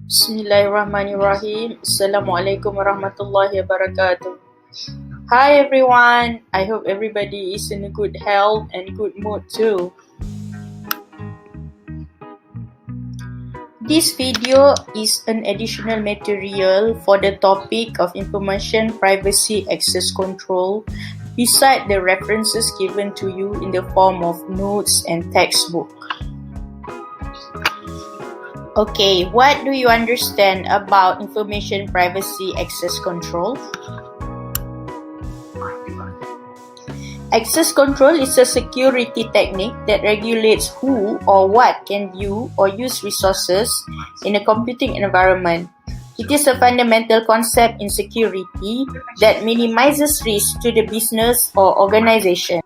Bismillahirrahmanirrahim. Assalamualaikum warahmatullahi wabarakatuh. Hi everyone. I hope everybody is in a good health and good mood too. This video is an additional material for the topic of information privacy access control beside the references given to you in the form of notes and textbook. Okay, what do you understand about information privacy access control? Access control is a security technique that regulates who or what can view or use resources in a computing environment. It is a fundamental concept in security that minimizes risk to the business or organization.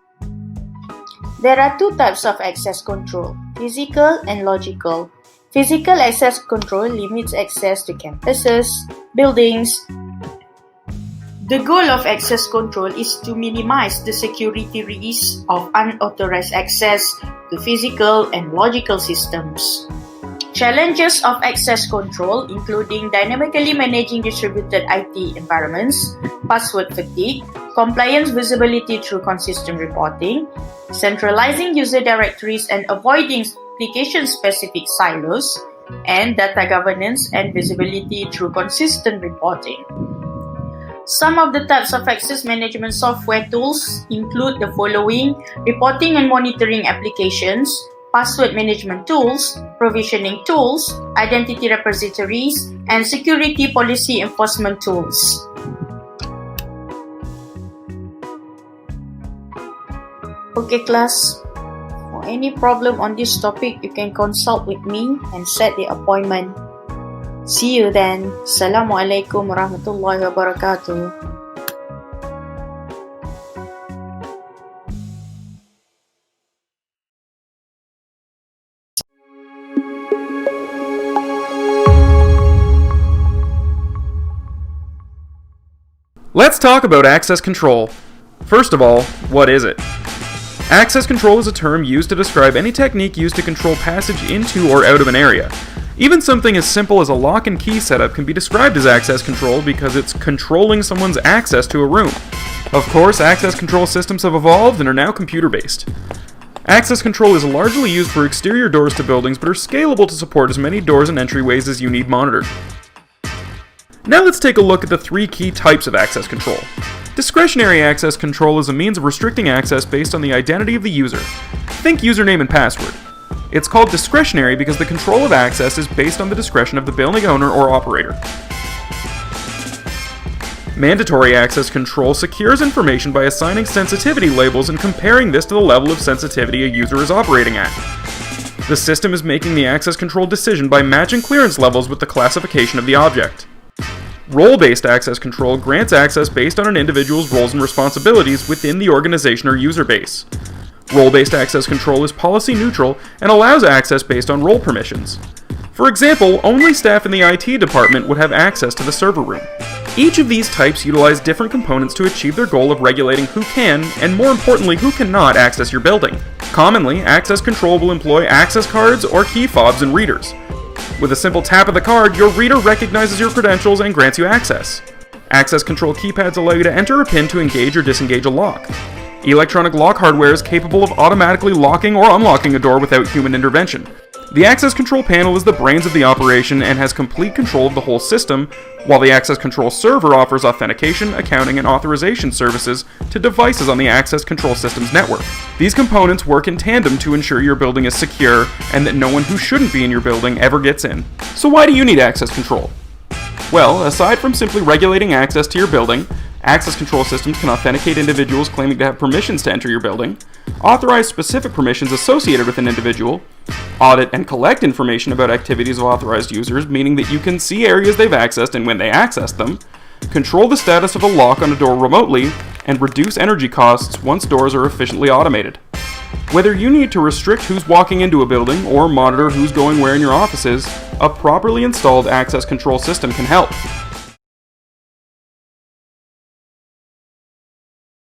There are two types of access control, physical and logical. Physical access control limits access to campuses, buildings. The goal of access control is to minimize the security risks of unauthorized access to physical and logical systems. Challenges of access control including dynamically managing distributed IT environments, password fatigue, compliance visibility through consistent reporting, centralizing user directories and avoiding application-specific silos, and data governance and visibility through consistent reporting. Some of the types of access management software tools include the following: reporting and monitoring applications, password management tools, provisioning tools, identity repositories, and security policy enforcement tools. Okay class, for any problem on this topic, you can consult with me and set the appointment. See you then. Assalamualaikum warahmatullahi wabarakatuh. Let's talk about access control. First of all, what is it? Access control is a term used to describe any technique used to control passage into or out of an area. Even something as simple as a lock and key setup can be described as access control because it's controlling someone's access to a room. Of course, access control systems have evolved and are now computer-based. Access control is largely used for exterior doors to buildings but are scalable to support as many doors and entryways as you need monitored. Now let's take a look at the three key types of access control. Discretionary access control is a means of restricting access based on the identity of the user. Think username and password. It's called discretionary because the control of access is based on the discretion of the building owner or operator. Mandatory access control secures information by assigning sensitivity labels and comparing this to the level of sensitivity a user is operating at. The system is making the access control decision by matching clearance levels with the classification of the object. Role-based access control grants access based on an individual's roles and responsibilities within the organization or user base. Role-based access control is policy neutral and allows access based on role permissions. For example, only staff in the IT department would have access to the server room. Each of these types utilize different components to achieve their goal of regulating who can, and more importantly, who cannot access your building. Commonly, access control will employ access cards or key fobs and readers. With a simple tap of the card, your reader recognizes your credentials and grants you access. Access control keypads allow you to enter a PIN to engage or disengage a lock. Electronic lock hardware is capable of automatically locking or unlocking a door without human intervention. The access control panel is the brains of the operation and has complete control of the whole system, while the access control server offers authentication, accounting, and authorization services to devices on the access control system's network. These components work in tandem to ensure your building is secure and that no one who shouldn't be in your building ever gets in. So why do you need access control? Well, aside from simply regulating access to your building, access control systems can authenticate individuals claiming to have permissions to enter your building, authorize specific permissions associated with an individual, audit and collect information about activities of authorized users, meaning that you can see areas they've accessed and when they access them, control the status of a lock on a door remotely, and reduce energy costs once doors are efficiently automated. Whether you need to restrict who's walking into a building or monitor who's going where in your offices, a properly installed access control system can help.